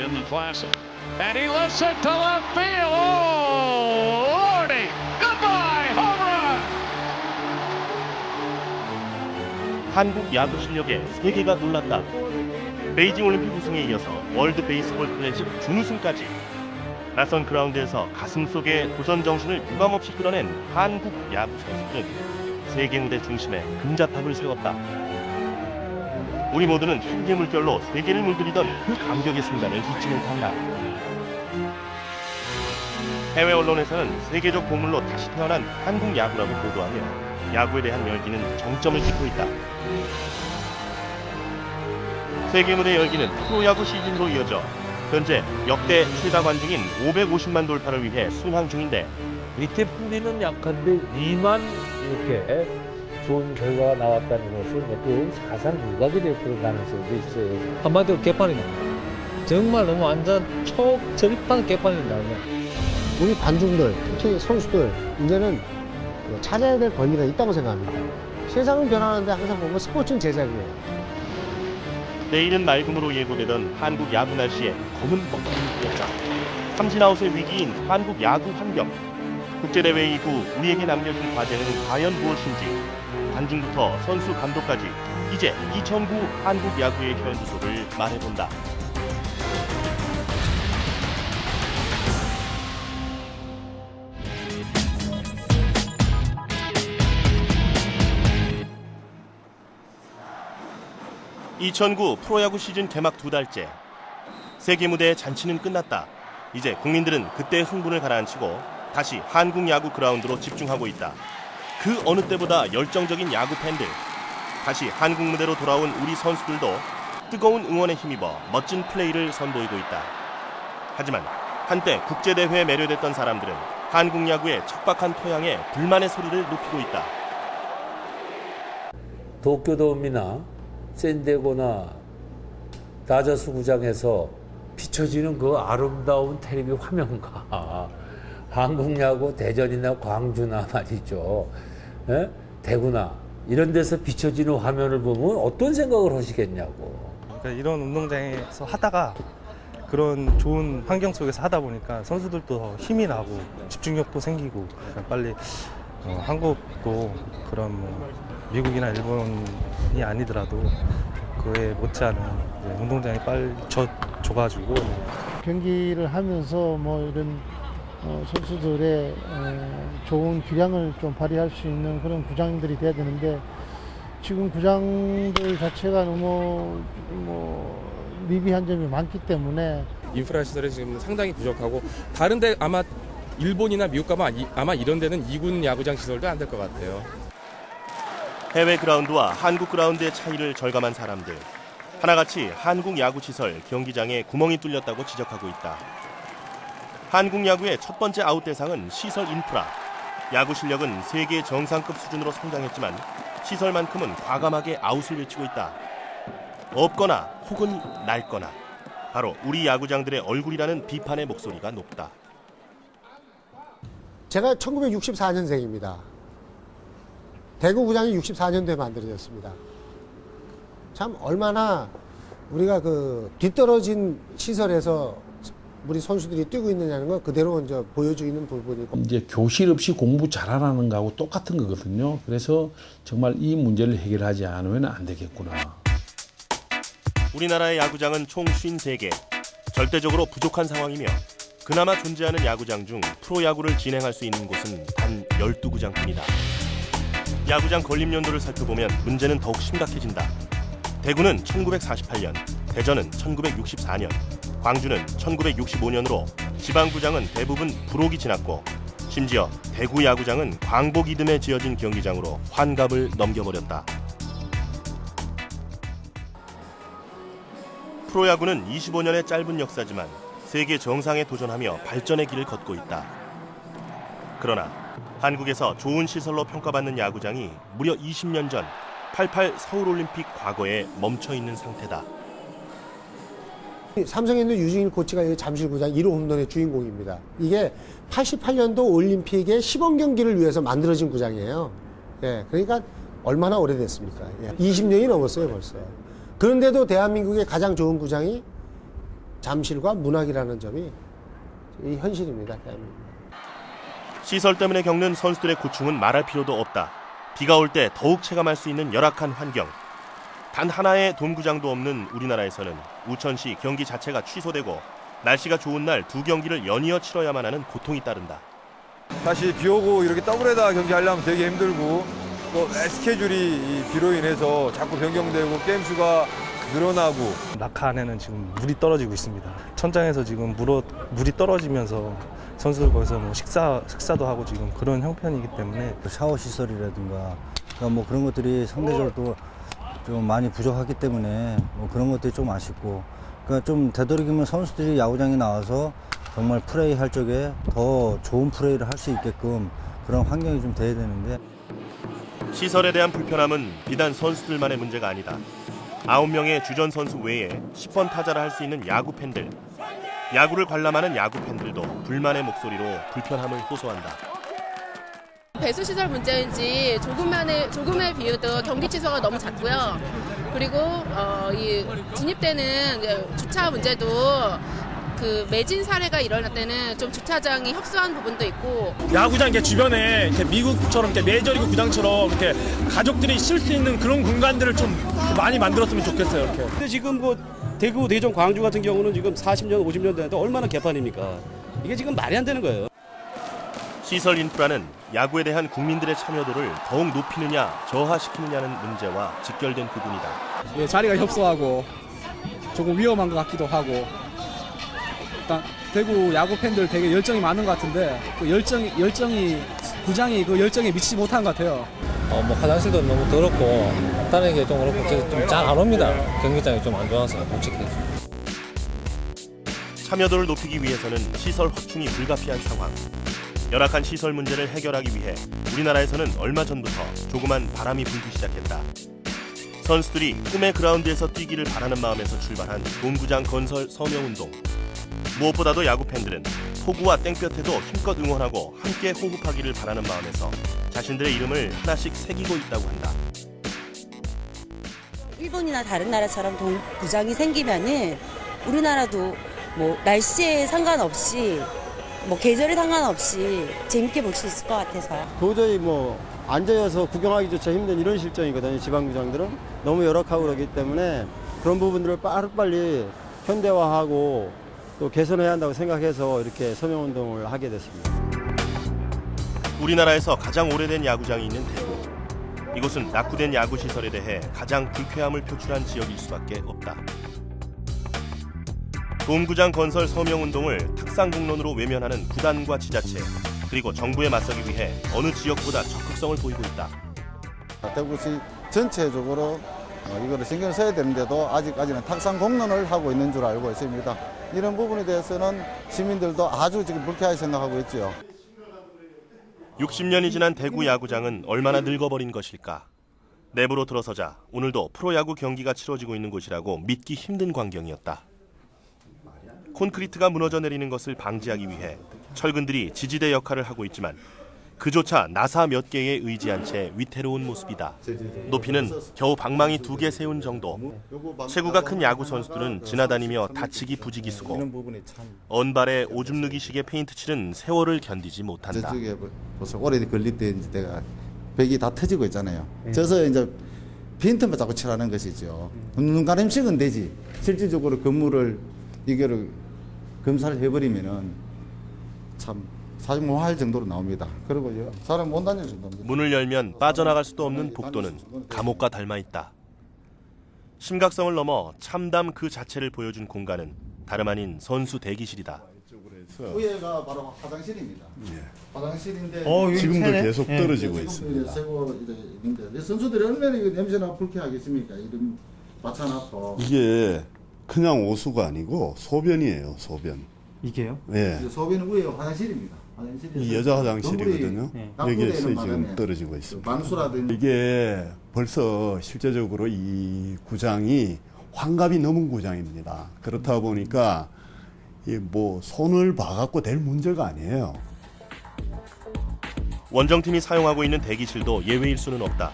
in the Classic. And he lifts it to left field. Oh, Lordy. Goodbye. Home run. 한국 야구 실력에 세계가 놀랐다. 베이징 올림픽 우승에 이어서 월드 베이스볼 클래식 준우승까지 낯선 그라운드에서 가슴속에 도전 정신을 유감없이 끌어낸 한국 야구 선수들은 세계 무대 중심에 금자탑을 세웠다. 우리 모두는 한계 물결로 세계를 물들이던 그 감격의 순간을 잊지 못한다. 해외 언론에서는 세계적 보물로 다시 태어난 한국 야구라고 보도하며 야구에 대한 열기는 정점을 찍고 있다. 세계 무대 열기는 프로야구 시즌으로 이어져 현재 역대 최다 관중인 550만 돌파를 위해 순항 중인데, 밑에 뿌리는 약한데 2만 이렇게 좋은 결과가 나왔다는 것은 또 사상 누각이 될 그런 가능성도 있어요. 한마디로 개판입니다. 정말 너무 완전 초절입한 개판입니다. 우리 관중들, 특히 선수들 이제는 찾아야 될 권리가 있다고 생각합니다. 세상은 변하는데 항상 보면 스포츠는 제작이에요. 내일은 맑음으로 예고되던 한국 야구 날씨에 검은 뻑뻑함이 뿌렸다. 삼진아웃의 위기인 한국 야구 환경. 국제대회 이후 우리에게 남겨진 과제는 과연 무엇인지 관중부터 선수 감독까지 이제 2009 한국 야구의 현주소를 말해본다. (2009) 프로야구 시즌 개막 2달째. 세계 무대의 잔치는 끝났다. 이제 국민들은 그때의 흥분을 가라앉히고 다시 한국 야구 그라운드로 집중하고 있다. 그 어느 때보다 열정적인 야구 팬들. 다시 한국 무대로 돌아온 우리 선수들도 뜨거운 응원에 힘입어 멋진 플레이를 선보이고 있다. 하지만 한때 국제대회에 매료됐던 사람들은 한국 야구의 척박한 토양에 불만의 소리를 높이고 있다. 도쿄돔이나 샌디에고나 다저스 구장에서 비춰지는 그 아름다운 텔레비 화면과 한국 야구 대전이나 광주나 말이죠, 예? 대구나 이런 데서 비춰지는 화면을 보면 어떤 생각을 하시겠냐고. 그러니까 이런 운동장에서 하다가 그런 좋은 환경 속에서 하다 보니까 선수들도 더 힘이 나고 집중력도 생기고, 그러니까 빨리 한국도 그런 미국이나 일본이 아니더라도 그에 못지않은 운동장이 빨리 줘가지고 경기를 하면서 뭐 이런 선수들의 좋은 기량을 좀 발휘할 수 있는 그런 구장들이 돼야 되는데, 지금 구장들 자체가 너무 미비한 점이 많기 때문에 인프라 시설이 지금 상당히 부족하고, 다른데 아마 일본이나 미국 가면 아마 이런 데는 2군 야구장 시설도 안 될 것 같아요. 해외 그라운드와 한국 그라운드의 차이를 절감한 사람들. 하나같이 한국 야구 시설 경기장에 구멍이 뚫렸다고 지적하고 있다. 한국 야구의 첫 번째 아웃 대상은 시설 인프라. 야구 실력은 세계 정상급 수준으로 성장했지만 시설만큼은 과감하게 아웃을 외치고 있다. 없거나 혹은 낡거나. 바로 우리 야구장들의 얼굴이라는 비판의 목소리가 높다. 제가 1964년생입니다. 대구 구장이 64년도에 만들어졌습니다. 참 얼마나 우리가 그 뒤떨어진 시설에서 우리 선수들이 뛰고 있느냐는 거 그대로 이제 보여주는 부분이고, 이제 교실 없이 공부 잘하라는 거하고 똑같은 거거든요. 그래서 정말 이 문제를 해결하지 않으면 안 되겠구나. 우리나라의 야구장은 총 53개. 절대적으로 부족한 상황이며 그나마 존재하는 야구장 중 프로야구를 진행할 수 있는 곳은 단 12구장뿐이다. 야구장 건립 연도를 살펴보면 문제는 더욱 심각해진다. 대구는 1948년, 대전은 1964년, 광주는 1965년으로 지방구장은 대부분 불혹이 지났고, 심지어 대구 야구장은 광복 이듬해 지어진 경기장으로 환갑을 넘겨버렸다. 프로야구는 25년의 짧은 역사지만 세계 정상에 도전하며 발전의 길을 걷고 있다. 그러나 한국에서 좋은 시설로 평가받는 야구장이 무려 20년 전 88 서울올림픽 과거에 멈춰있는 상태다. 삼성현대 유중일 코치가 이 잠실구장 1호 홈런의 주인공입니다. 이게 88년도 올림픽의 시범 경기를 위해서 만들어진 구장이에요. 예, 그러니까 얼마나 오래됐습니까? 20년이 넘었어요, 벌써. 그런데도 대한민국의 가장 좋은 구장이 잠실과 문학이라는 점이 이 현실입니다. 대한민국. 시설 때문에 겪는 선수들의 고충은 말할 필요도 없다. 비가 올 때 더욱 체감할 수 있는 열악한 환경. 단 하나의 돔구장도 없는 우리나라에서는 우천시 경기 자체가 취소되고 날씨가 좋은 날 2경기를 연이어 치러야만 하는 고통이 따른다. 다시 비 오고 이렇게 더블헤더 경기하려면 되게 힘들고 또 스케줄이 이 비로 인해서 자꾸 변경되고 게임 수가 늘어나고 낙하 안에는 지금 물이 떨어지고 있습니다. 천장에서 지금 물이 떨어지면서 선수들 거기서 뭐 식사도 하고 지금 그런 형편이기 때문에 샤워 시설이라든가 그러니까 뭐 그런 것들이 상대적으로 좀 많이 부족하기 때문에 뭐 그런 것들이 좀 아쉽고 그러니까 좀 되도록이면 선수들이 야구장에 나와서 정말 플레이 할 적에 더 좋은 플레이를 할 수 있게끔 그런 환경이 좀 돼야 되는데 시설에 대한 불편함은 비단 선수들만의 문제가 아니다. 9명의 주전 선수 외에 10번 타자를 할 수 있는 야구 팬들, 야구를 관람하는 야구 팬들도 불만의 목소리로 불편함을 호소한다. 배수 시설 문제인지 조금의 비유도 경기 취소가 너무 잦고요. 그리고 이 진입되는 주차 문제도 그 매진 사례가 일어날 때는 좀 주차장이 협소한 부분도 있고 야구장 이렇게 주변에 이렇게 미국처럼 이렇게 메이저리그 구장처럼 이렇게 가족들이 쉴 수 있는 그런 공간들을 좀 많이 만들었으면 좋겠어요. 이렇게. 근데 지금 뭐 대구, 대전, 광주 같은 경우는 지금 40년, 50년 됐는데 얼마나 개판입니까? 이게 지금 말이 안 되는 거예요. 시설 인프라는 야구에 대한 국민들의 참여도를 더욱 높이느냐 저하시키느냐는 문제와 직결된 부분이다. 예, 자리가 협소하고 조금 위험한 것 같기도 하고 일단 대구 야구 팬들 되게 열정이 많은 것 같은데 그 열정이 구장이 그 열정에 미치지 못한 것 같아요. 뭐 화장실도 너무 더럽고 다른 게 좀 그렇고 좀 잘 안 옵니다. 경기장이 좀 안 좋아서 솔직히. 참여도를 높이기 위해서는 시설 확충이 불가피한 상황. 열악한 시설 문제를 해결하기 위해 우리나라에서는 얼마 전부터 조그만 바람이 불기 시작했다. 선수들이 꿈의 그라운드에서 뛰기를 바라는 마음에서 출발한 돔구장 건설 서명운동. 무엇보다도 야구 팬들은 폭우와 땡볕에도 힘껏 응원하고 함께 호흡하기를 바라는 마음에서 자신들의 이름을 하나씩 새기고 있다고 한다. 일본이나 다른 나라처럼 돔구장이 생기면은 우리나라도 뭐 날씨에 상관없이 뭐 계절에 상관없이 재밌게 볼 수 있을 것 같아서 도저히 뭐 앉아서 구경하기조차 힘든 이런 실정이거든요. 지방구장들은 너무 열악하고 그러기 때문에 그런 부분들을 빠르빨리 현대화하고 또 개선해야 한다고 생각해서 이렇게 서명운동을 하게 됐습니다. 우리나라에서 가장 오래된 야구장이 있는 대구. 이곳은 낙후된 야구 시설에 대해 가장 불쾌함을 표출한 지역일 수밖에 없다. 돔구장 건설 서명운동을 탁상공론으로 외면하는 구단과 지자체 그리고 정부에 맞서기 위해 어느 지역보다 적극성을 보이고 있다. 대구시 전체적으로 이거를 신경을 써야 되는데도 아직까지는 탁상공론을 하고 있는 줄 알고 있습니다. 이런 부분에 대해서는 시민들도 아주 지금 불쾌하게 생각하고 있죠. 60년이 지난 대구 야구장은 얼마나 늙어버린 것일까. 내부로 들어서자 오늘도 프로야구 경기가 치러지고 있는 곳이라고 믿기 힘든 광경이었다. 콘크리트가 무너져 내리는 것을 방지하기 위해 철근들이 지지대 역할을 하고 있지만 그조차 나사 몇 개에 의지한 채 위태로운 모습이다. 높이는 겨우 방망이 2개 세운 정도. 체구가 큰 야구 선수들은 지나다니며 다치기 부지기수고 언발에 오줌 누기식의 페인트 칠은 세월을 견디지 못한다. 저쪽에 벌써 오래 걸릴 때 이제 내가 벽이 다 터지고 있잖아요. 저서 이제 빈틈만 자꾸 칠하는 것이죠. 눈 가림식은 되지. 실질적으로 건물을 이거를 검사를 해버리면은 참 사정모할 정도로 나옵니다. 그리고 사람 못 다닐 정도입니다. 문을 열면 빠져나갈 수도 없는 복도는 감옥과 닮아 있다. 심각성을 넘어 참담 그 자체를 보여준 공간은 다름 아닌 선수 대기실이다. 위에가 바로 화장실입니다. 화장실인데 지금도 계속 떨어지고 있습니다. 선수들이 얼마나 냄새나 불쾌하겠습니까? 이런 맞춰놓고. 이게 그냥 오수가 아니고 소변이에요. 소변. 이게요? 네. 소변은 위에 화장실입니다. 이 여자 화장실이거든요. 여기에서 지금 떨어지고 있습니다. 만수라든지 이게 벌써 실제적으로 이 구장이 환갑이 넘은 구장입니다. 그렇다 보니까 뭐 손을 봐갖고 될 문제가 아니에요. 원정팀이 사용하고 있는 대기실도 예외일 수는 없다.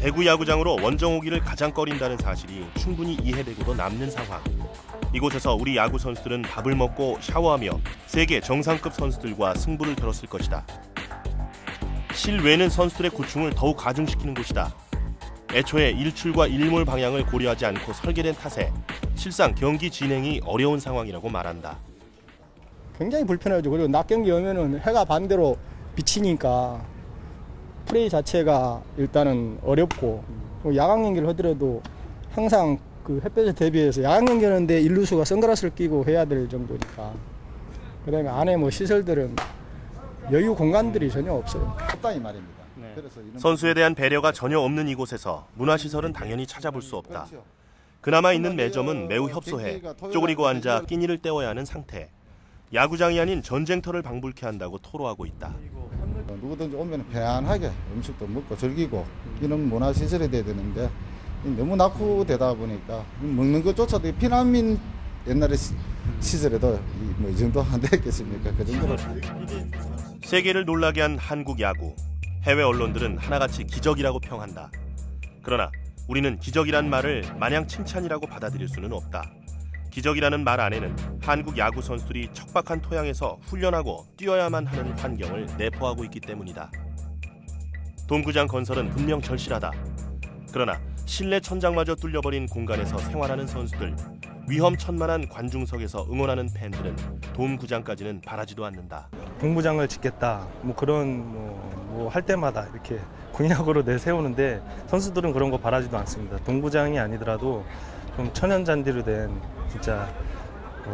대구 야구장으로 원정오기를 가장 꺼린다는 사실이 충분히 이해되고도 남는 상황. 이곳에서 우리 야구 선수들은 밥을 먹고 샤워하며 세계 정상급 선수들과 승부를 겨뤘을 것이다. 실외는 선수들의 고충을 더욱 가중시키는 곳이다. 애초에 일출과 일몰 방향을 고려하지 않고 설계된 탓에 실상 경기 진행이 어려운 상황이라고 말한다. 굉장히 불편하죠. 그리고 낮 경기 오면은 해가 반대로 비치니까 플레이 자체가 일단은 어렵고, 야간 경기를 하더라도 항상 그 햇볕에 대비해서 야간 경기 하는데 일루수가 선글라스를 끼고 해야 될 정도니까. 그다음에 안에 뭐 시설들은 여유 공간들이 전혀 없어요. 없다이 말입니다. 선수에 대한 배려가 전혀 없는 이곳에서 문화시설은 당연히 찾아볼 수 없다. 그나마 있는 매점은 매우 협소해 쪼그리고 앉아 끼니를 때워야 하는 상태. 야구장이 아닌 전쟁터를 방불케 한다고 토로하고 있다. 누구든지 오면 편안하게 음식도 먹고 즐기고 이런 문화시설이 돼야 되는데 너무 낙후되다 보니까 먹는 것조차도 피난민 옛날에 시절에도 뭐 이 정도 안 됐겠습니까? 그 정도로. 세계를 놀라게 한 한국 야구. 해외 언론들은 하나같이 기적이라고 평한다. 그러나 우리는 기적이란 말을 마냥 칭찬이라고 받아들일 수는 없다. 기적이라는 말 안에는 한국 야구 선수들이 척박한 토양에서 훈련하고 뛰어야만 하는 환경을 내포하고 있기 때문이다. 돔구장 건설은 분명 절실하다. 그러나 실내 천장마저 뚫려버린 공간에서 생활하는 선수들, 위험천만한 관중석에서 응원하는 팬들은 돔구장까지는 바라지도 않는다. 동구장을 짓겠다, 뭐 그런 뭐 할 때마다 이렇게 공약으로 내세우는데 선수들은 그런 거 바라지도 않습니다. 동구장이 아니더라도 좀 천연잔디로 된 진짜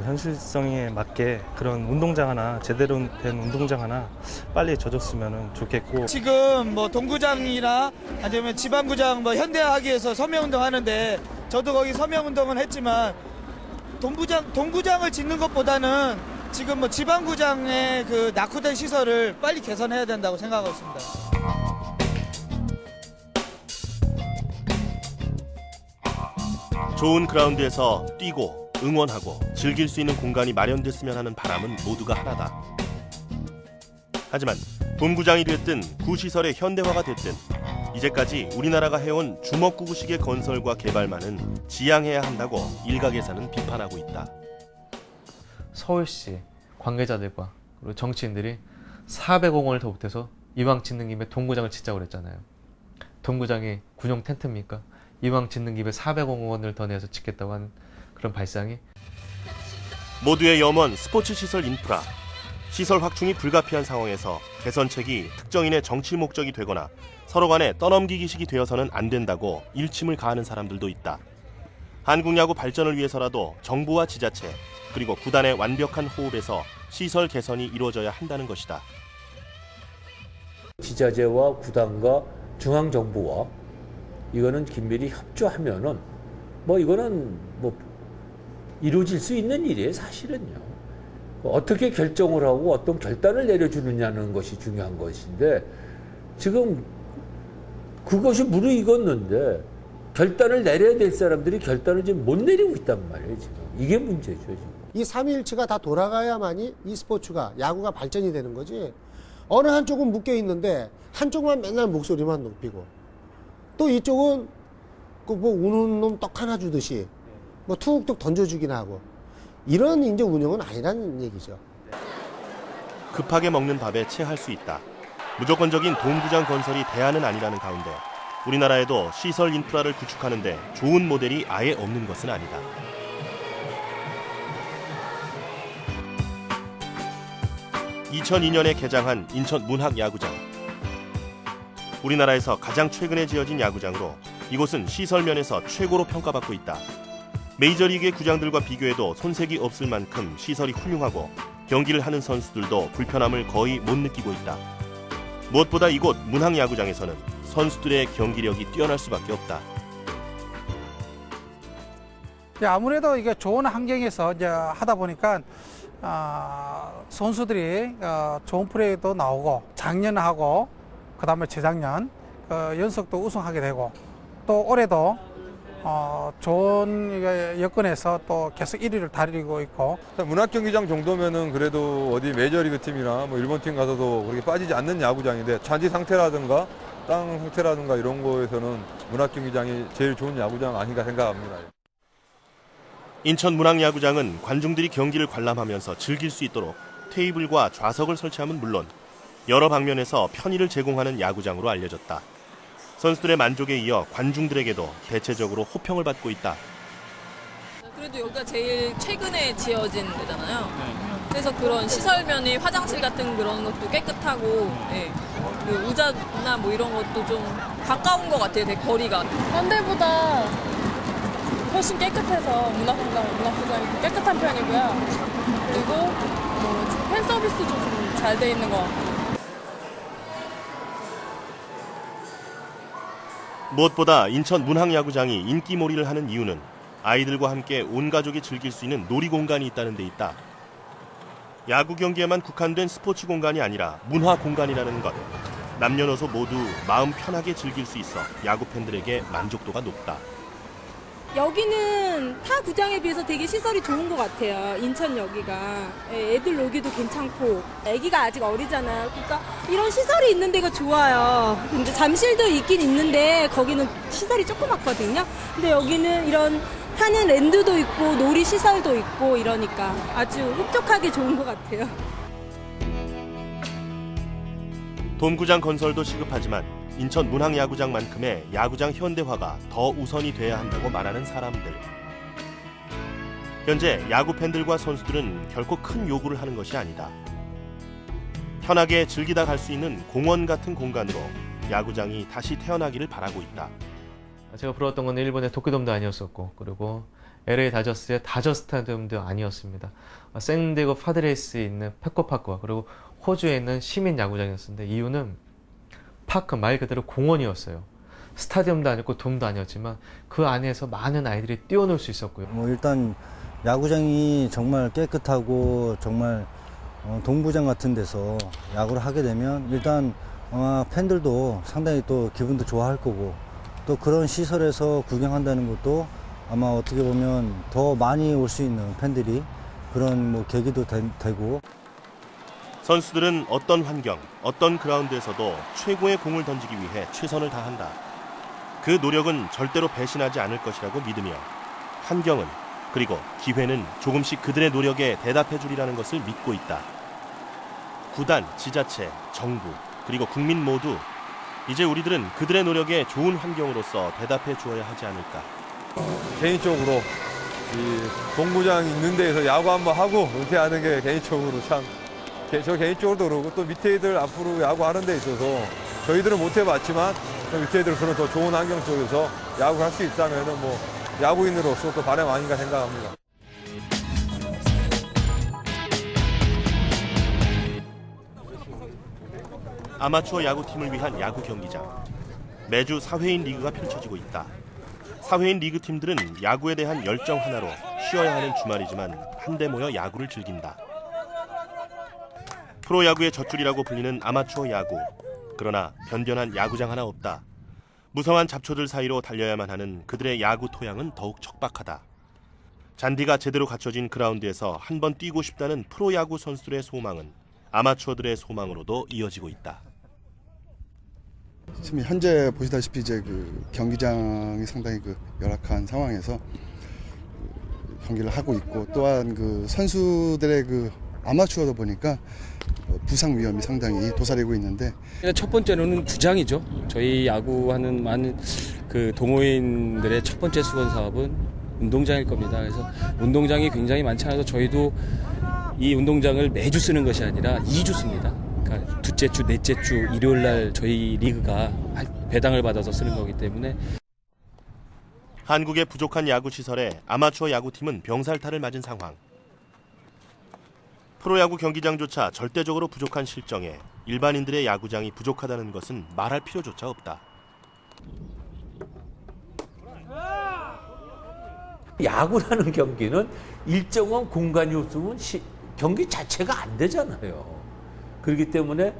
현실성에 맞게 그런 운동장 하나, 제대로 된 운동장 하나 빨리 져줬으면 좋겠고. 지금 뭐 동구장이나 아니면 지방구장 뭐 현대화하기 위해서 서명운동 하는데 저도 거기 서명운동은 했지만 동구장을 짓는 것보다는 지금 뭐 지방구장의 그 낙후된 시설을 빨리 개선해야 된다고 생각하고 있습니다. 좋은 그라운드에서 뛰고 응원하고 즐길 수 있는 공간이 마련됐으면 하는 바람은 모두가 하나다. 하지만 돔구장이 됐든 구시설의 현대화가 됐든 이제까지 우리나라가 해온 주먹구구식의 건설과 개발만은 지양해야 한다고 일각에서는 비판하고 있다. 서울시 관계자들과 그리고 정치인들이 400억 원을 더 보태서 이왕 짓는 김에 동구장을 짓자고 그랬잖아요. 동구장이 군용 텐트입니까? 이왕 짓는 김에 400억 원을 더 내서 짓겠다고 하는 그런 발상이. 모두의 염원 스포츠시설 인프라. 시설 확충이 불가피한 상황에서 개선책이 특정인의 정치 목적이 되거나 서로 간에 떠넘기기식이 되어서는 안 된다고 일침을 가하는 사람들도 있다. 한국 야구 발전을 위해서라도 정부와 지자체 그리고 구단의 완벽한 호흡에서 시설 개선이 이루어져야 한다는 것이다. 지자체와 구단과 중앙정부와 이거는 긴밀히 협조하면은 뭐 이거는 뭐 이루어질 수 있는 일이에요, 사실은요. 어떻게 결정을 하고 어떤 결단을 내려주느냐는 것이 중요한 것인데 지금 그것이 무르익었는데 결단을 내려야 될 사람들이 결단을 지금 못 내리고 있단 말이에요, 지금. 이게 문제죠, 지금. 이 삼위일체가 다 돌아가야만이 이 스포츠가, 야구가 발전이 되는 거지. 어느 한쪽은 묶여 있는데 한쪽만 맨날 목소리만 높이고 또 이쪽은 그 뭐 우는 놈 떡 하나 주듯이 뭐 툭툭 던져주긴 하고 이런 이제 운영은 아니라는 얘기죠. 급하게 먹는 밥에 체할 수 있다. 무조건적인 돔구장 건설이 대안은 아니라는 가운데 우리나라에도 시설 인프라를 구축하는데 좋은 모델이 아예 없는 것은 아니다. (2002년에) 개장한 인천 문학야구장. 우리나라에서 가장 최근에 지어진 야구장으로 이곳은 시설 면에서 최고로 평가받고 있다. 메이저리그의 구장들과 비교해도 손색이 없을 만큼 시설이 훌륭하고 경기를 하는 선수들도 불편함을 거의 못 느끼고 있다. 무엇보다 이곳 문학야구장에서는 선수들의 경기력이 뛰어날 수밖에 없다. 아무래도 이게 좋은 환경에서 이제 하다 보니까 선수들이 좋은 플레이도 나오고 작년하고 그다음에 재작년 연속도 우승하게 되고 또 올해도 좋은 여건에서 또 계속 1위를 달리고 있고. 문학경기장 정도면은 그래도 어디 메이저리그 팀이나 뭐 일본 팀 가서도 그렇게 빠지지 않는 야구장인데 잔디 상태라든가 땅 상태라든가 이런 거에서는 문학경기장이 제일 좋은 야구장 아닌가 생각합니다. 인천 문학야구장은 관중들이 경기를 관람하면서 즐길 수 있도록 테이블과 좌석을 설치함은 물론 여러 방면에서 편의를 제공하는 야구장으로 알려졌다. 선수들의 만족에 이어 관중들에게도 대체적으로 호평을 받고 있다. 그래도 여기가 제일 최근에 지어진 데잖아요. 그래서 그런 시설면이 화장실 같은 그런 것도 깨끗하고, 네. 그 의자나 뭐 이런 것도 좀 가까운 것 같아요. 되게 거리가. 현대보다 훨씬 깨끗해서 문학구장이 깨끗한 편이고요. 그리고 팬 서비스도 좀 잘 돼 있는 것 같고. 무엇보다 인천 문학야구장이 인기몰이를 하는 이유는 아이들과 함께 온 가족이 즐길 수 있는 놀이공간이 있다는 데 있다. 야구 경기에만 국한된 스포츠 공간이 아니라 문화 공간이라는 것. 남녀노소 모두 마음 편하게 즐길 수 있어 야구 팬들에게 만족도가 높다. 여기는 타 구장에 비해서 되게 시설이 좋은 것 같아요. 인천 여기가. 애들 놀기도 괜찮고 애기가 아직 어리잖아요. 그러니까 이런 시설이 있는 데가 좋아요. 근데 잠실도 있긴 있는데 거기는 시설이 조그맣거든요. 근데 여기는 이런 타는 랜드도 있고 놀이 시설도 있고 이러니까 아주 흡족하게 좋은 것 같아요. 돔구장 건설도 시급하지만 인천 문학야구장만큼의 야구장 현대화가 더 우선이 돼야 한다고 말하는 사람들. 현재 야구 팬들과 선수들은 결코 큰 요구를 하는 것이 아니다. 편하게 즐기다 갈 수 있는 공원 같은 공간으로 야구장이 다시 태어나기를 바라고 있다. 제가 부러웠던 건 일본의 도쿄돔도 아니었었고, 그리고 LA 다저스의 다저 스타디움도 아니었습니다. 샌디에고 파드레스에 있는 페코파크와 그리고 호주에 있는 시민 야구장이었는데, 이유는 파크 말 그대로 공원이었어요. 스타디움도 아니었고 돔도 아니었지만 그 안에서 많은 아이들이 뛰어놀 수 있었고요. 일단 야구장이 정말 깨끗하고 정말 동구장 같은 데서 야구를 하게 되면 일단 아마 팬들도 상당히 또 기분도 좋아할 거고, 또 그런 시설에서 구경한다는 것도 아마 어떻게 보면 더 많이 올 수 있는 팬들이 그런 뭐 계기도 되고. 선수들은 어떤 환경, 어떤 그라운드에서도 최고의 공을 던지기 위해 최선을 다한다. 그 노력은 절대로 배신하지 않을 것이라고 믿으며 환경은, 그리고 기회는 조금씩 그들의 노력에 대답해 주리라는 것을 믿고 있다. 구단, 지자체, 정부, 그리고 국민 모두 이제 우리들은 그들의 노력에 좋은 환경으로서 대답해 주어야 하지 않을까. 개인적으로 이 동구장 있는 데에서 야구 한번 하고 은퇴하는 게 개인적으로 참, 저 개인적으로도 그러고 또 밑에 애들 앞으로 야구하는 데 있어서 저희들은 못 해봤지만 밑에 애들 그런 더 좋은 환경 속에서 야구를 할 수 있다면 뭐 야구인으로서 또 바람 아닌가 생각합니다. 아마추어 야구팀을 위한 야구 경기장. 매주 사회인 리그가 펼쳐지고 있다. 사회인 리그 팀들은 야구에 대한 열정 하나로 쉬어야 하는 주말이지만 한데 모여 야구를 즐긴다. 프로야구의 젖줄이라고 불리는 아마추어 야구. 그러나 변변한 야구장 하나 없다. 무성한 잡초들 사이로 달려야만 하는 그들의 야구 토양은 더욱 척박하다. 잔디가 제대로 갖춰진 그라운드에서 한번 뛰고 싶다는 프로야구 선수들의 소망은 아마추어들의 소망으로도 이어지고 있다. 지금 현재 보시다시피 이제 그 경기장이 상당히 그 열악한 상황에서 경기를 하고 있고, 또한 그 선수들의 그 아마추어다 보니까 부상 위험이 상당히 도사리고 있는데, 첫 번째로는 구장이죠. 저희 야구하는 많은 그 동호인들의 첫 번째 수건 사업은 운동장일 겁니다. 그래서 운동장이 굉장히 많지 않아서 저희도 이 운동장을 매주 쓰는 것이 아니라 2주 씁니다. 그러니까 둘째 주, 넷째 주, 일요일 날 저희 리그가 배당을 받아서 쓰는 거기 때문에. 한국의 부족한 야구 시설에 아마추어 야구팀은 병살타를 맞은 상황. 프로야구 경기장조차 절대적으로 부족한 실정에 일반인들의 야구장이 부족하다는 것은 말할 필요조차 없다. 야구라는 경기는 일정한 공간이 없으면 경기 자체가 안 되잖아요. 그렇기 때문에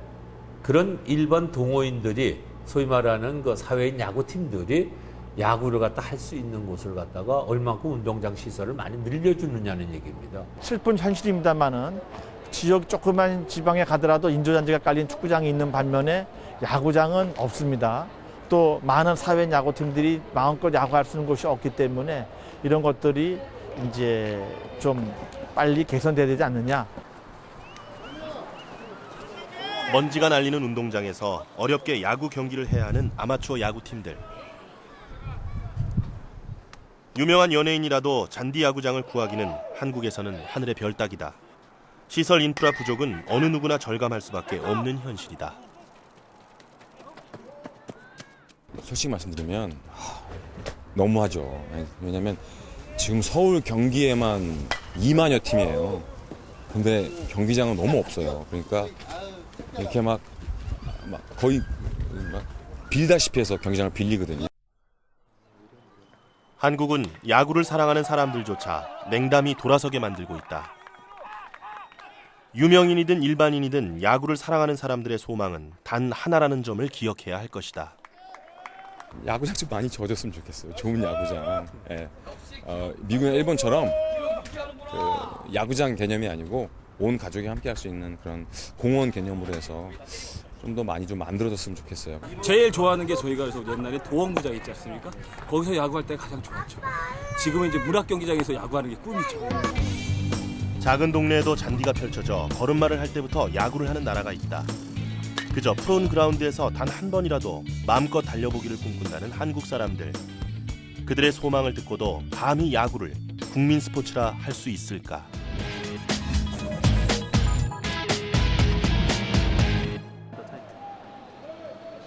그런 일반 동호인들이, 소위 말하는 그 사회인 야구팀들이 야구를 갖다 할 수 있는 곳을 갖다가 얼만큼 운동장 시설을 많이 늘려주느냐는 얘기입니다. 슬픈 현실입니다만은 지역 조그만 지방에 가더라도 인조잔디가 깔린 축구장이 있는 반면에 야구장은 없습니다. 또 많은 사회 야구팀들이 마음껏 야구할 수 있는 곳이 없기 때문에 이런 것들이 이제 좀 빨리 개선돼야 되지 않느냐. 먼지가 날리는 운동장에서 어렵게 야구 경기를 해야 하는 아마추어 야구팀들. 유명한 연예인이라도 잔디 야구장을 구하기는 한국에서는 하늘의 별 따기다. 시설 인프라 부족은 어느 누구나 절감할 수밖에 없는 현실이다. 솔직히 말씀드리면 너무하죠. 왜냐면 지금 서울 경기에만 2만여 팀이에요. 근데 경기장은 너무 없어요. 그러니까 이렇게 막 거의 막 빌다시피 해서 경기장을 빌리거든요. 한국은 야구를 사랑하는 사람들조차 냉담이 돌아서게 만들고 있다. 유명인이든 일반인이든 야구를 사랑하는 사람들의 소망은 단 하나라는 점을 기억해야 할 것이다. 야구장 좀 많이 지어줬으면 좋겠어요. 좋은 야구장. 예. 미국이나 일본처럼 그 야구장 개념이 아니고 온 가족이 함께 할 수 있는 그런 공원 개념으로 해서 좀 더 많이 좀 만들어졌으면 좋겠어요. 제일 좋아하는 게 저희가 그래서 옛날에 도원구장 있지 않습니까? 거기서 야구할 때 가장 좋았죠. 지금은 이제 문학경기장에서 야구하는 게 꿈이죠. 작은 동네에도 잔디가 펼쳐져 걸음마를 할 때부터 야구를 하는 나라가 있다. 그저 푸른 그라운드에서 단 한 번이라도 마음껏 달려보기를 꿈꾼다는 한국 사람들. 그들의 소망을 듣고도 감히 야구를 국민 스포츠라 할 수 있을까?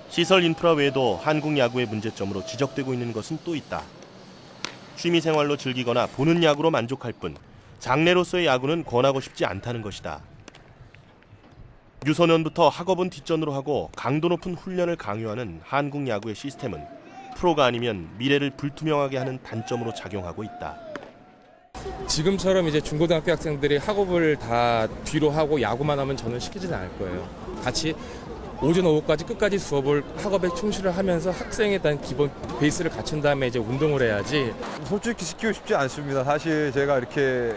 시설 인프라 외에도 한국 야구의 문제점으로 지적되고 있는 것은 또 있다. 취미생활로 즐기거나 보는 야구로 만족할 뿐 장래로서의 야구는 권하고 싶지 않다는 것이다. 유소년부터 학업은 뒷전으로 하고 강도 높은 훈련을 강요하는 한국 야구의 시스템은 프로가 아니면 미래를 불투명하게 하는 단점으로 작용하고 있다. 지금처럼 이제 중고등학교 학생들이 학업을 다 뒤로 하고 야구만 하면 저는 시키지는 않을 거예요. 같이 오전 오후까지 끝까지 수업을 학업에 충실을 하면서 학생에 대한 기본 베이스를 갖춘 다음에 이제 운동을 해야지. 솔직히 시키고 싶지 않습니다. 사실 제가 이렇게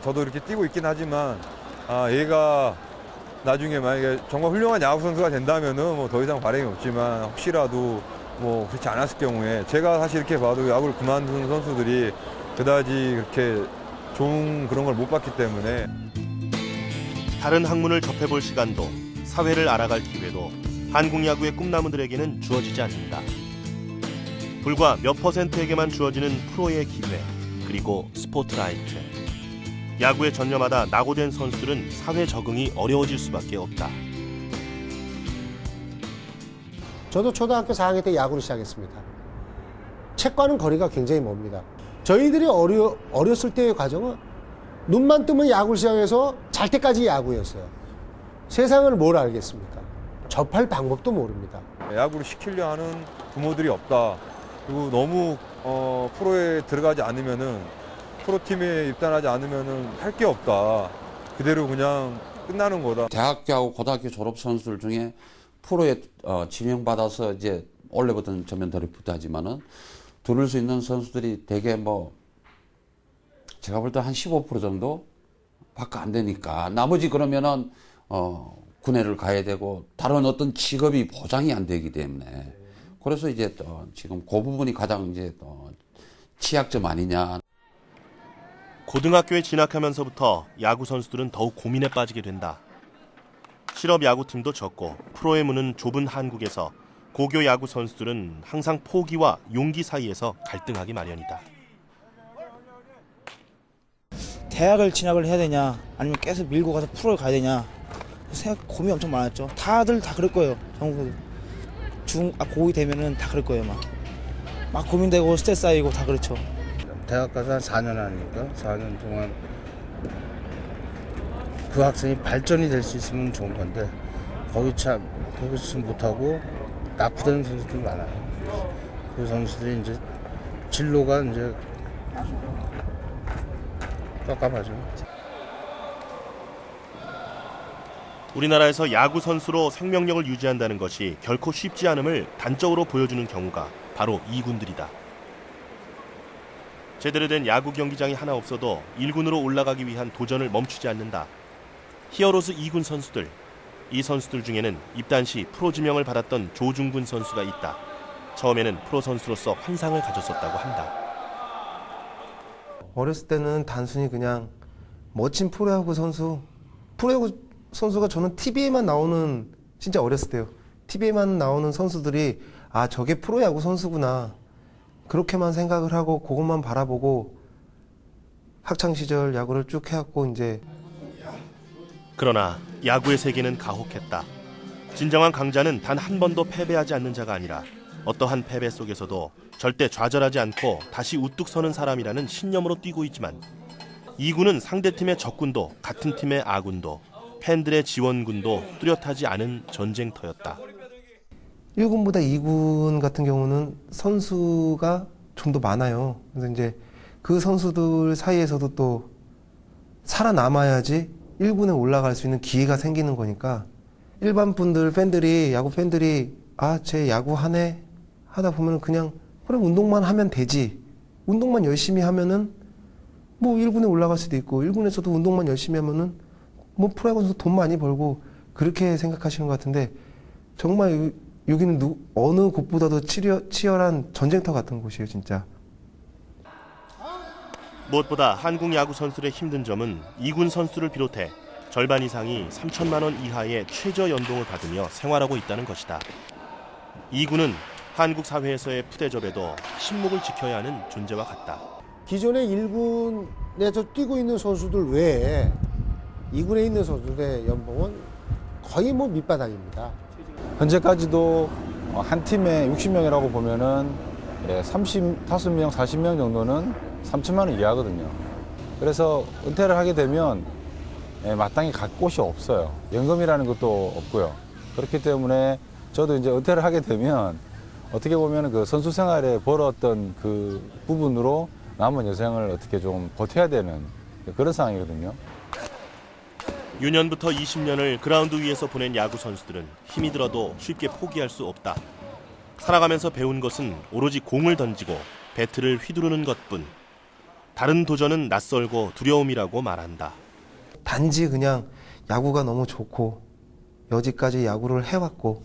저도 이렇게 뛰고 있긴 하지만 얘가 나중에 만약에 정말 훌륭한 야구 선수가 된다면은 뭐 더 이상 바람이 없지만 혹시라도 뭐 그렇지 않았을 경우에 제가 사실 이렇게 봐도 야구를 그만둔 선수들이 그다지 그렇게 좋은 그런 걸 못 봤기 때문에 다른 학문을 접해볼 시간도 사회를 알아갈 기회도 한국 야구의 꿈나무들에게는 주어지지 않는다. 불과 몇 %에게만 주어지는 프로의 기회, 그리고 스포트라이트. 야구에 전념하다 낙오된 선수들은 사회 적응이 어려워질 수밖에 없다. 저도 초등학교 4학년 때 야구를 시작했습니다. 책과는 거리가 굉장히 멉니다. 저희들이 어렸을 때의 과정은 눈만 뜨면 야구를 시작해서 잘 때까지 야구였어요. 세상을 뭘 알겠습니까? 접할 방법도 모릅니다. 야구를 시키려 하는 부모들이 없다. 그리고 너무 프로에 들어가지 않으면은 프로팀에 입단하지 않으면은 할 게 없다. 그대로 그냥 끝나는 거다. 대학교하고 고등학교 졸업 선수들 중에 프로에 지명받아서 이제 올해부터는 전면 드래프트 하지만은 들을 수 있는 선수들이 대개 뭐 제가 볼 때 한 15% 정도 밖에 안 되니까 나머지 그러면은 군회를 가야 되고 다른 어떤 직업이 보장이 안 되기 때문에 그래서 이제 지금 그 부분이 가장 이제 취약점 아니냐. 고등학교에 진학하면서부터 야구 선수들은 더욱 고민에 빠지게 된다. 실업 야구팀도 적고 프로의 문은 좁은 한국에서 고교 야구 선수들은 항상 포기와 용기 사이에서 갈등하기 마련이다. 대학을 진학을 해야 되냐 아니면 계속 밀고 가서 프로를 가야 되냐 고민이 엄청 많았죠. 다들 다 그럴 거예요. 전국에도 고2 되면은 다 그럴 거예요. 막 고민되고 스트레스 쌓이고 다 그렇죠. 대학 가서 한 4년 하니까 4년 동안 그 학생이 발전이 될 수 있으면 좋은 건데 거기서 못하고 낙후되는 선수들이 많아요. 그 선수들이 이제 진로가 이제 깜깜하죠. 우리나라에서 야구 선수로 생명력을 유지한다는 것이 결코 쉽지 않음을 단적으로 보여주는 경우가 바로 이 군들이다. 제대로 된 야구 경기장이 하나 없어도 1군으로 올라가기 위한 도전을 멈추지 않는다. 히어로즈 2군 선수들, 이 선수들 중에는 입단 시 프로 지명을 받았던 조중근 선수가 있다. 처음에는 프로 선수로서 환상을 가졌었다고 한다. 어렸을 때는 단순히 그냥 멋진 프로야구 선수가 저는 TV에만 나오는, 진짜 어렸을 때요. TV에만 나오는 선수들이 아, 저게 프로야구 선수구나. 그렇게만 생각을 하고 그것만 바라보고 학창시절 야구를 쭉 해왔고 이제. 그러나 야구의 세계는 가혹했다. 진정한 강자는 단 한 번도 패배하지 않는 자가 아니라 어떠한 패배 속에서도 절대 좌절하지 않고 다시 우뚝 서는 사람이라는 신념으로 뛰고 있지만 2군은 상대팀의 적군도 같은 팀의 아군도 팬들의 지원군도 뚜렷하지 않은 전쟁터였다. 1군보다 2군 같은 경우는 선수가 좀 더 많아요. 그래서 이제 그 선수들 사이에서도 또 살아남아야지 1군에 올라갈 수 있는 기회가 생기는 거니까 일반 분들, 야구 팬들이 아, 쟤 야구 하네 하다 보면 그냥 그래 운동만 하면 되지. 운동만 열심히 하면은 뭐 1군에 올라갈 수도 있고 1군에서도 운동만 열심히 하면은 뭐 프로야구에서 돈 많이 벌고 그렇게 생각하시는 것 같은데 정말 여기는 어느 곳보다도 치열한 전쟁터 같은 곳이에요, 진짜. 무엇보다 한국 야구 선수들의 힘든 점은 2군 선수를 비롯해 절반 이상이 3천만 원 이하의 최저 연봉을 받으며 생활하고 있다는 것이다. 2군은 한국 사회에서의 푸대접에도 침묵을 지켜야 하는 존재와 같다. 기존의 1군에서 뛰고 있는 선수들 외에 2군에 있는 선수들의 연봉은 거의 뭐 밑바닥입니다. 현재까지도 한 팀에 60명이라고 보면은 35명, 40명 정도는 3천만 원 이하거든요. 그래서 은퇴를 하게 되면 마땅히 갈 곳이 없어요. 연금이라는 것도 없고요. 그렇기 때문에 저도 이제 은퇴를 하게 되면 어떻게 보면 그 선수 생활에 벌었던 그 부분으로 남은 여생을 어떻게 좀 버텨야 되는 그런 상황이거든요. 유년부터 20년을 그라운드 위에서 보낸 야구 선수들은 힘이 들어도 쉽게 포기할 수 없다. 살아가면서 배운 것은 오로지 공을 던지고 배트를 휘두르는 것뿐. 다른 도전은 낯설고 두려움이라고 말한다. 단지 그냥 야구가 너무 좋고 여지까지 야구를 해왔고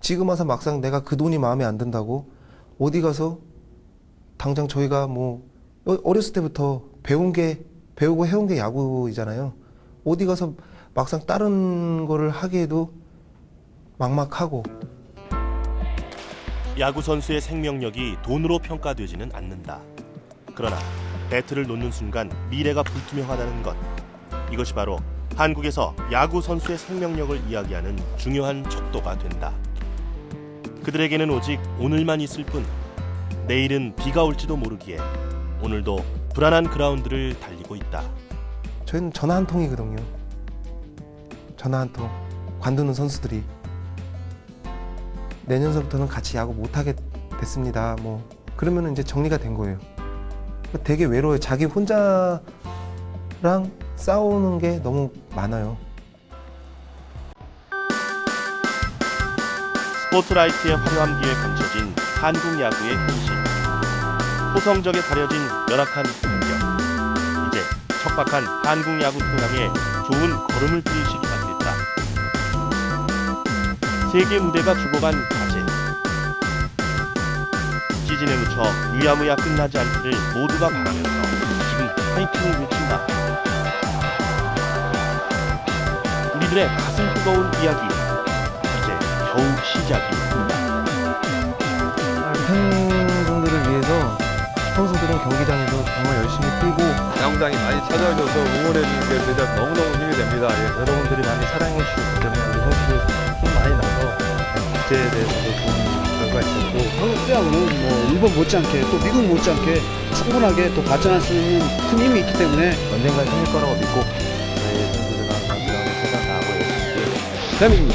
지금 와서 막상 내가 그 돈이 마음에 안 든다고 어디 가서 당장 저희가 뭐 어렸을 때부터 배우고 해온 게 야구이잖아요. 어디 가서 막상 다른 거를 하기에도 막막하고. 야구 선수의 생명력이 돈으로 평가되지는 않는다. 그러나 배트를 놓는 순간 미래가 불투명하다는 것. 이것이 바로 한국에서 야구 선수의 생명력을 이야기하는 중요한 척도가 된다. 그들에게는 오직 오늘만 있을 뿐 내일은 비가 올지도 모르기에 오늘도 불안한 그라운드를 달리고 있다. 저희는 전화 한 통이거든요. 전화 한 통. 관두는 선수들이 내년서부터는 같이 야구 못하게 됐습니다. 뭐 그러면 이제 정리가 된 거예요. 되게 외로워요. 자기 혼자랑 싸우는 게 너무 많아요. 스포트라이트의 화려함기에 감춰진 한국 야구의 현실. 호성적에 가려진 열악한 환경. 이제 척박한 한국 야구 토양에 좋은 걸음을 들일 시기가 됐다. 세계 무대가 주고 간 과제. 시즌에 묻혀 유야무야 끝나지 않기를 모두가 바라면서 지금 파이팅을 외친다. 우리들의 가슴 뜨거운 이야기. 이제 겨우 시작입니다. 팬분들을 위해서 선수들은 경기장에서 정말 열심히 뛰고 야구장이 많이 찾아줘서 응원해주는 게 진짜 너무너무 힘이 됩니다. 여러분들이 많이 사랑해 주시기 때문에 우리 선수들 힘 많이 나서 국제에 대해서도 좋은 결과 있었고 한국 프로야구는 뭐 일본 못지않게 또 미국 못지않게 충분하게 또 발전할 수 있는 큰 힘이 있기 때문에 언젠가 생길 거라고 믿고 저희 선수들과 경기장에 찾아가고 열심히 대한민국